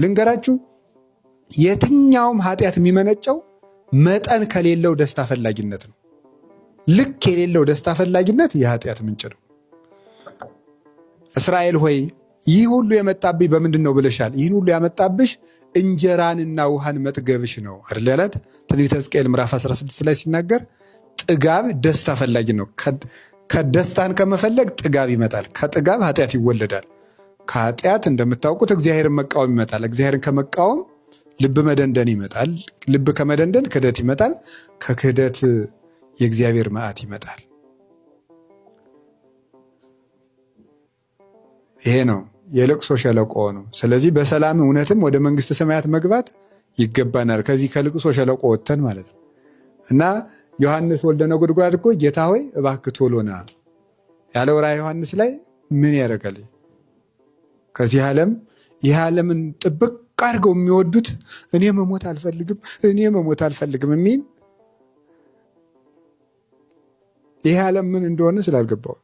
ልንገራችሁ፣ የትኛውም ኃጢአት የሚመነጨው መጠን ከሌለው ደስታ ፈላጊነት ነው። ልክ የሌለው ደስታ ፈላጊነት የኃጢአት ምንጭ ነው። እስራኤል ሆይ ይህ ሁሉ የመጣብሽ በምንድን ነው ብለሻል? ይህን ሁሉ ያመጣብሽ እንጀራንና ውሃን መጥገብሽ ነው አይደል ያላት። ትንቢተ ሕዝቅኤል ምዕራፍ 16 ላይ ሲናገር ጥጋብ ደስታ ፈላጊ ነው። ከደስታን ከመፈለግ ጥጋብ ይመጣል። ከጥጋብ ኃጢአት ይወለዳል። ከኃጢአት እንደምታውቁት እግዚአብሔርን መቃወም ይመጣል። እግዚአብሔርን ከመቃወም ልብ መደንደን ይመጣል። ልብ ከመደንደን ክህደት ይመጣል። ከክህደት የእግዚአብሔር መዓት ይመጣል። ይሄ ነው የልቅሶ ሸለቆ ነው። ስለዚህ በሰላም እውነትም ወደ መንግስተ ሰማያት መግባት ይገባናል። ከዚህ ከልቅሶ ሸለቆ ወጥተን ማለት ነው። እና ዮሐንስ ወልደ ነጎድጓድ እኮ ጌታ ሆይ እባክህ ቶሎ ና ያለው ራዕየ ዮሐንስ ላይ ምን ያደርጋል? ከዚህ ዓለም ይህ ዓለምን ጥብቅ አድርገው የሚወዱት እኔ መሞት አልፈልግም የሚል ይህ ዓለም ምን እንደሆነ ስላልገባው